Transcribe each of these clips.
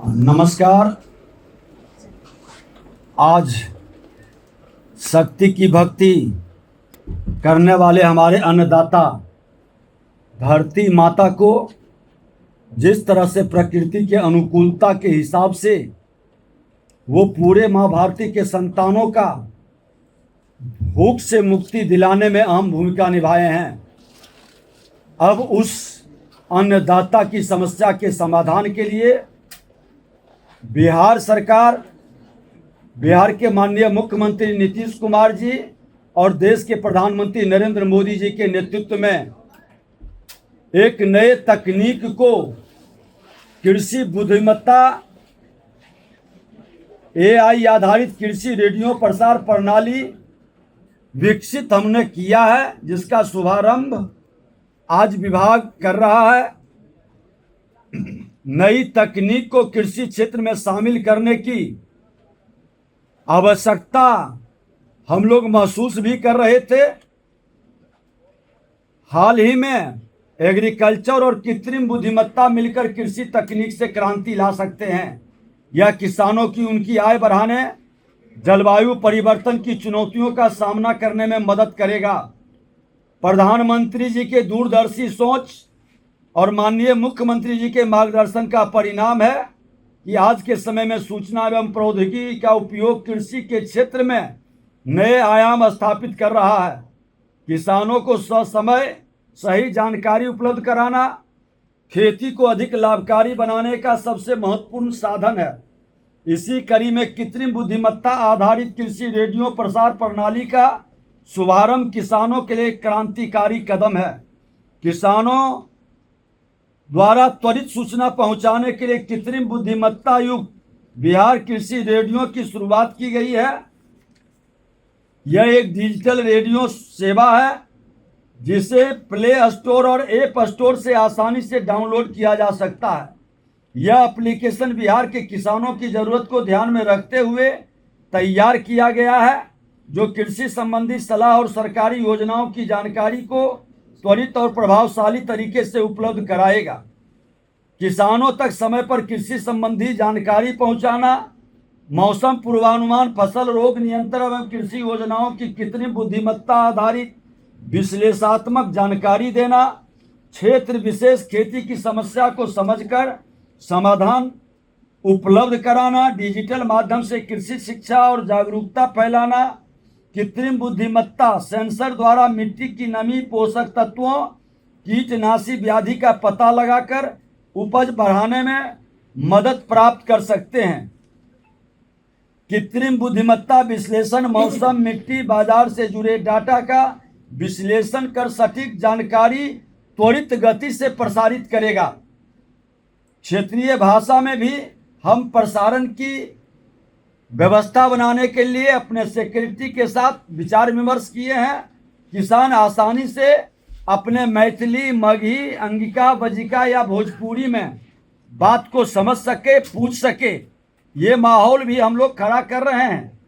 नमस्कार। आज शक्ति की भक्ति करने वाले हमारे अन्नदाता धरती माता को जिस तरह से प्रकृति के अनुकूलता के हिसाब से वो पूरे माँ भारती के संतानों का भूख से मुक्ति दिलाने में अहम भूमिका निभाए हैं, अब उस अन्नदाता की समस्या के समाधान के लिए बिहार सरकार, बिहार के माननीय मुख्यमंत्री नीतीश कुमार जी और देश के प्रधानमंत्री नरेंद्र मोदी जी के नेतृत्व में एक नए तकनीक को कृषि बुद्धिमत्ता AI आधारित कृषि रेडियो प्रसार प्रणाली विकसित हमने किया है, जिसका शुभारंभ आज विभाग कर रहा है। नई तकनीक को कृषि क्षेत्र में शामिल करने की आवश्यकता हम लोग महसूस भी कर रहे थे। हाल ही में एग्रीकल्चर और कृत्रिम बुद्धिमत्ता मिलकर कृषि तकनीक से क्रांति ला सकते हैं। यह किसानों की उनकी आय बढ़ाने, जलवायु परिवर्तन की चुनौतियों का सामना करने में मदद करेगा। प्रधानमंत्री जी के दूरदर्शी सोच और माननीय मुख्यमंत्री जी के मार्गदर्शन का परिणाम है कि आज के समय में सूचना एवं प्रौद्योगिकी का उपयोग कृषि के क्षेत्र में नए आयाम स्थापित कर रहा है। किसानों को ससमय सही जानकारी उपलब्ध कराना खेती को अधिक लाभकारी बनाने का सबसे महत्वपूर्ण साधन है। इसी कड़ी में कृत्रिम बुद्धिमत्ता आधारित कृषि रेडियो प्रसार प्रणाली का शुभारंभ किसानों के लिए क्रांतिकारी कदम है। किसानों द्वारा त्वरित सूचना पहुंचाने के लिए कृत्रिम बुद्धिमत्ता युक्त बिहार कृषि रेडियो की शुरुआत की गई है। यह एक डिजिटल रेडियो सेवा है जिसे प्ले स्टोर और ऐप स्टोर से आसानी से डाउनलोड किया जा सकता है। यह एप्लीकेशन बिहार के किसानों की ज़रूरत को ध्यान में रखते हुए तैयार किया गया है, जो कृषि संबंधी सलाह और सरकारी योजनाओं की जानकारी को त्वरित और प्रभावशाली तरीके से उपलब्ध कराएगा। किसानों तक समय पर कृषि संबंधी जानकारी पहुंचाना, मौसम पूर्वानुमान, फसल रोग नियंत्रण एवं कृषि योजनाओं की कृत्रिम बुद्धिमत्ता आधारित विश्लेषणात्मक जानकारी देना, क्षेत्र विशेष खेती की समस्या को समझकर समाधान उपलब्ध कराना, डिजिटल माध्यम से कृषि शिक्षा और जागरूकता फैलाना, कृत्रिम बुद्धिमत्ता सेंसर द्वारा मिट्टी की नमी, पोषक तत्वों, कीटनाशी व्याधि का पता लगाकर उपज बढ़ाने में मदद प्राप्त कर सकते हैं। कृत्रिम बुद्धिमत्ता विश्लेषण मौसम, मिट्टी, बाजार से जुड़े डाटा का विश्लेषण कर सटीक जानकारी त्वरित गति से प्रसारित करेगा। क्षेत्रीय भाषा में भी हम प्रसारण की व्यवस्था बनाने के लिए अपने सेक्रेटरी के साथ विचार विमर्श किए हैं। किसान आसानी से अपने मैथिली, मगही, अंगिका, बजिका या भोजपुरी में बात को समझ सके, पूछ सके, ये माहौल भी हम लोग खड़ा कर रहे हैं।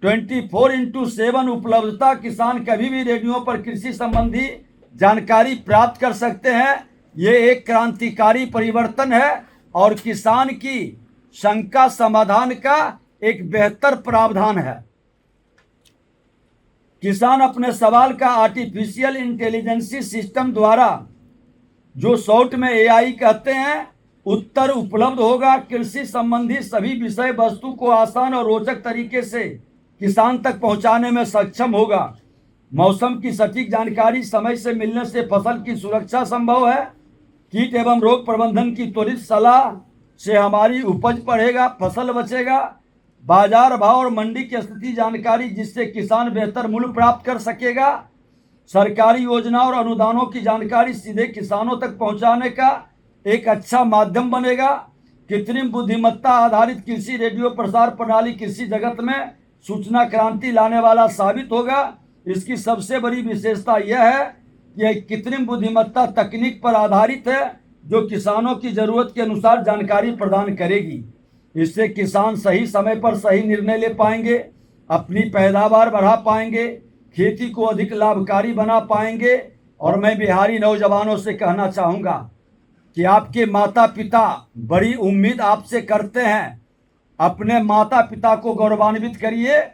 24x7 उपलब्धता, किसान कभी भी रेडियो पर कृषि संबंधी जानकारी प्राप्त कर सकते हैं। ये एक क्रांतिकारी परिवर्तन है और किसान की शंका समाधान का एक बेहतर प्रावधान है। किसान अपने सवाल का आर्टिफिशियल इंटेलिजेंस सिस्टम द्वारा, जो शॉर्ट में AI कहते हैं, उत्तर उपलब्ध होगा। कृषि संबंधी सभी विषय वस्तु को आसान और रोचक तरीके से किसान तक पहुंचाने में सक्षम होगा। मौसम की सटीक जानकारी समय से मिलने से फसल की सुरक्षा संभव है। कीट एवं रोग प्रबंधन की त्वरित सलाह से हमारी उपज बढ़ेगा, फसल बचेगा। बाजार भाव और मंडी की स्थिति जानकारी, जिससे किसान बेहतर मूल्य प्राप्त कर सकेगा। सरकारी योजना और अनुदानों की जानकारी सीधे किसानों तक पहुंचाने का एक अच्छा माध्यम बनेगा। कृत्रिम बुद्धिमत्ता आधारित कृषि रेडियो प्रसार प्रणाली कृषि जगत में सूचना क्रांति लाने वाला साबित होगा। इसकी सबसे बड़ी विशेषता यह है कि यह कृत्रिम बुद्धिमत्ता तकनीक पर आधारित है, जो किसानों की ज़रूरत के अनुसार जानकारी प्रदान करेगी। इससे किसान सही समय पर सही निर्णय ले पाएंगे, अपनी पैदावार बढ़ा पाएंगे, खेती को अधिक लाभकारी बना पाएंगे। और मैं बिहारी नौजवानों से कहना चाहूँगा कि आपके माता पिता बड़ी उम्मीद आपसे करते हैं। अपने माता पिता को गौरवान्वित करिए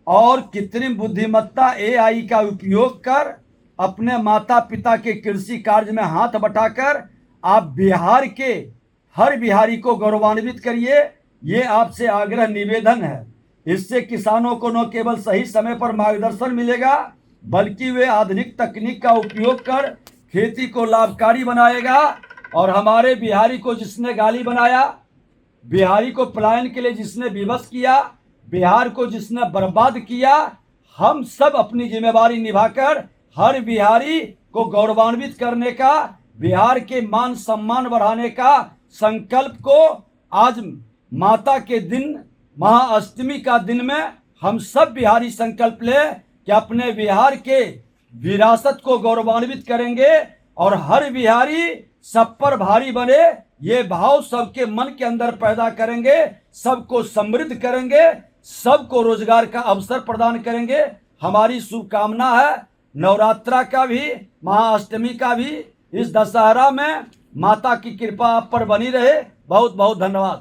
और कृत्रिम बुद्धिमत्ता AI का उपयोग कर अपने माता पिता के कृषि कार्य में हाथ बटाकर आप बिहार के हर बिहारी को गौरवान्वित करिए। ये आपसे आग्रह निवेदन है। इससे किसानों को न केवल सही समय पर मार्गदर्शन मिलेगा, बल्कि वे आधुनिक तकनीक का उपयोग कर खेती को लाभकारी बनाएगा। और हमारे बिहारी को जिसने गाली बनाया, बिहारी को पलायन के लिए जिसने विवश किया, बिहार को जिसने बर्बाद किया, हम सब अपनी जिम्मेवारी निभाकर हर बिहारी को गौरवान्वित करने का, बिहार के मान सम्मान बढ़ाने का संकल्प को आज माता के दिन, महाअष्टमी का दिन में हम सब बिहारी संकल्प ले कि अपने बिहार के विरासत को गौरवान्वित करेंगे और हर बिहारी सब पर भारी बने, ये भाव सबके मन के अंदर पैदा करेंगे, सबको समृद्ध करेंगे, सबको रोजगार का अवसर प्रदान करेंगे। हमारी शुभकामना है नवरात्रा का भी, महाअष्टमी का भी। इस दशहरा में माता की कृपा आप पर बनी रहे। बहुत बहुत धन्यवाद।